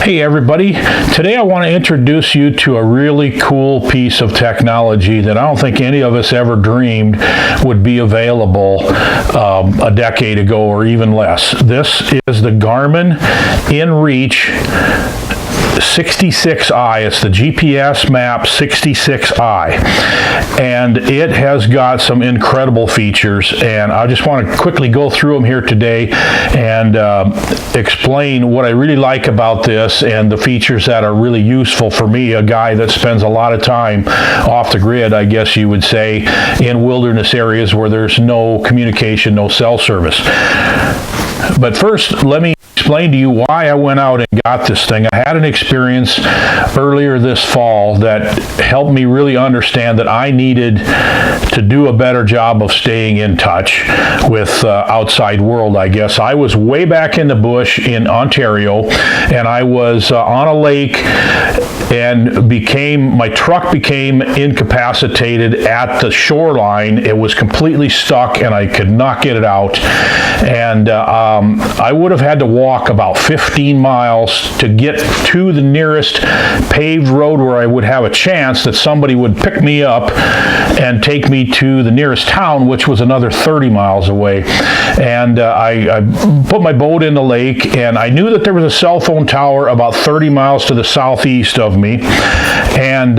Hey everybody, today I want to introduce you to a really cool piece of technology that I don't think any of us ever dreamed would be available a decade ago or even less. This is the Garmin InReach 66i. It's the GPSMAP 66i, and it has got some incredible features, and I just want to quickly go through them here today and explain what I really like about this and the features that are really useful for me, a guy that spends a lot of time off the grid, I guess you would say, in wilderness areas where there's no communication, no cell service. But first, let me explain to you why I went out and got this thing. I had an experience earlier this fall that helped me really understand that I needed to do a better job of staying in touch with outside world, I guess. I was way back in the bush in Ontario, and I was on a lake, and my truck became incapacitated at the shoreline. It was completely stuck and I could not get it out, and I would have had to walk about 15 miles to get to the nearest paved road where I would have a chance that somebody would pick me up and take me to the nearest town, which was another 30 miles away. And I put my boat in the lake, and I knew that there was a cell phone tower about 30 miles to the southeast of me. And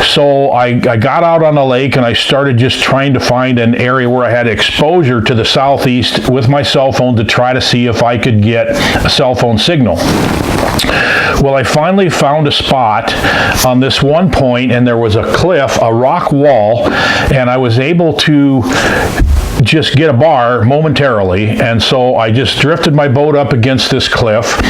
so I got out on the lake and I started just trying to find an area where I had exposure to the southeast with my cell phone to try to see if I could get a cell phone signal. Well, I finally found a spot on this one point, and there was a cliff, a rock wall, and I was able to just get a bar momentarily, and so I just drifted my boat up against this cliff,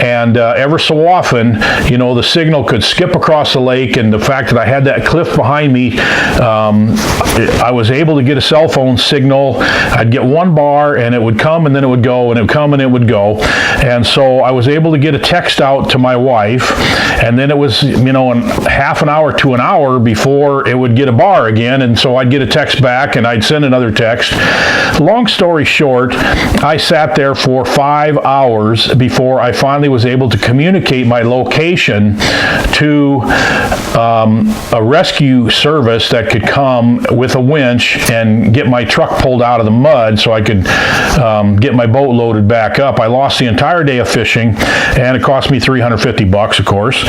and ever so often, you know, the signal could skip across the lake, and the fact that I had that cliff behind me, I was able to get a cell phone signal. I'd get one bar, and it would come, and then it would go, and it would come, and it would go, and so I was able to get a text out to my wife, and then it was, you know, in half an hour to an hour before it would get a bar again, and so I'd get a text back, and I'd send another text. Long story short, I sat there for 5 hours before I finally was able to communicate my location to a rescue service that could come with a winch and get my truck pulled out of the mud so I could get my boat loaded back up. I lost the entire day of fishing, and it cost me $350, of course.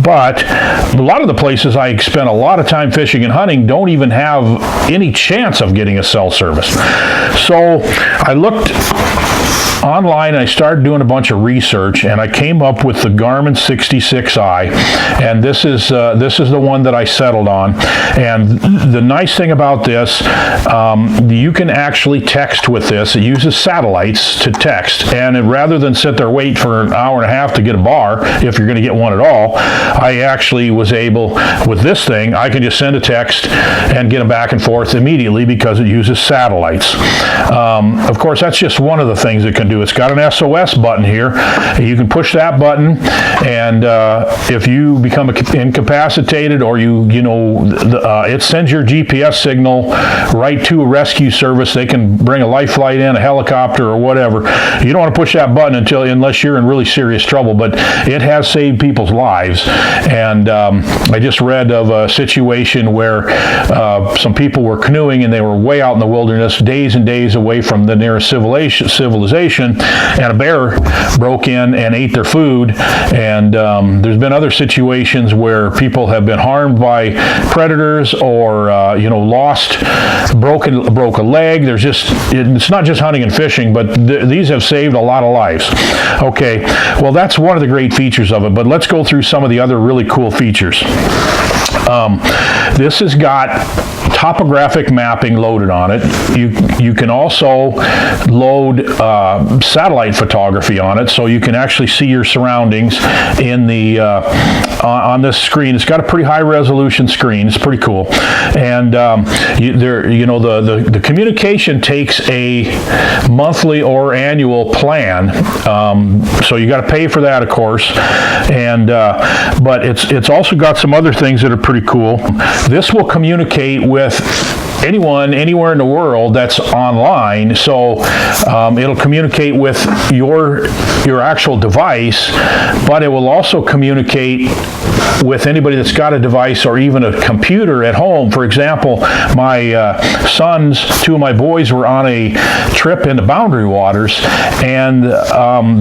But a lot of the places I spent a lot of time fishing and hunting don't even have any chance of getting a cell service. So I looked online and I started doing a bunch of research, and I came up with the Garmin 66i, and this is the one that I settled on. And the nice thing about this, you can actually text with this. It uses satellites to text, and rather than sit there wait for an hour and a half to get a bar, if you're going to get one at all, I actually was able, with this thing, I can just send a text and get them back and forth immediately because it uses satellites. Of course, that's just one of the things it can do. It's got an SOS button here. You can push that button, and if you become incapacitated, or it sends your GPS signal right to a rescue service. They can bring a life flight in, a helicopter, or whatever. You don't want to push that button unless you're in really serious trouble, but it has saved people's lives. And I just read of a situation where some people were canoeing, and they were way out in the wilderness, days and days away from the nearest civilization, and a bear broke in and ate their food. And there's been other situations where people have been harmed by predators, or broke a leg. It's not just hunting and fishing, but these have saved a lot of lives. Okay, well, that's one of the great features of it, but let's go through some of the other really cool features. This has got topographic mapping loaded on it. You can also load satellite photography on it, so you can actually see your surroundings in the on this screen. It's got a pretty high resolution screen. It's pretty cool. And the communication takes a monthly or annual plan, so you got to pay for that, of course. And but it's also got some other things that are pretty cool. This will communicate with anyone, anywhere in the world, signal that's online, so it'll communicate with your actual device, but it will also communicate with anybody that's got a device or even a computer at home. For example, my two of my boys were on a trip into Boundary Waters, and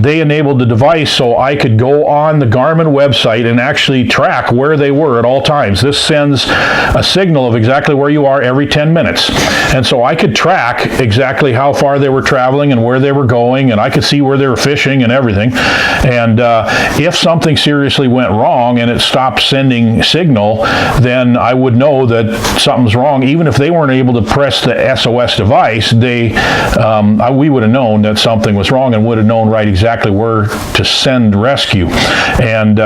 they enabled the device so I could go on the Garmin website and actually track where they were at all times. This sends a signal of exactly where you are every 10 minutes. And so I could track exactly how far they were traveling and where they were going, and I could see where they were fishing and everything. And if something seriously went wrong and it stopped sending signal, then I would know that something's wrong. Even if they weren't able to press the SOS device, we would have known that something was wrong and would have known right exactly where to send rescue. And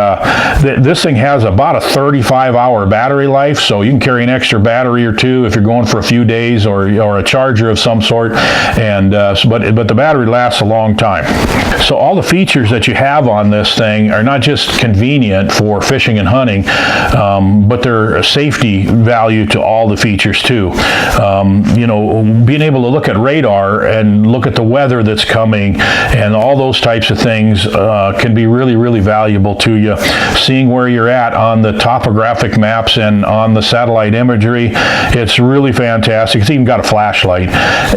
this thing has about a 35-hour battery life, so you can carry an extra battery or two if you're going for a few days, or a charger of some sort. And but the battery lasts a long time. So all the features that you have on this thing are not just convenient for fishing and hunting, but they're a safety value to all the features too. Being able to look at radar and look at the weather that's coming and all those types of things can be really, really valuable to you. Seeing where you're at on the topographic maps and on the satellite imagery, it's really fantastic. It's even got a flashlight.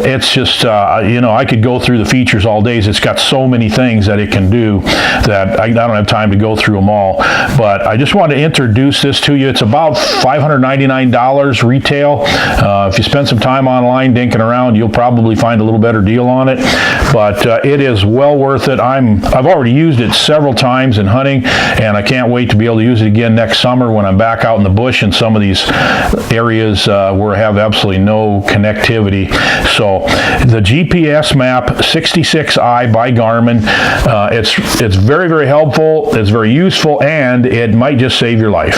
It's just, I could go through the features all day. It's got so many things that it can do that I don't have time to go through them all. But I just want to introduce this to you. It's about $599 retail. If you spend some time online dinking around, you'll probably find a little better deal on it. But it is well worth it. I've already used it several times in hunting, and I can't wait to be able to use it again next summer when I'm back out in the bush in some of these areas where I have absolutely no connectivity. So the GPSMAP 66i by Garmin, it's very, very helpful, it's very useful, and it might just save your life.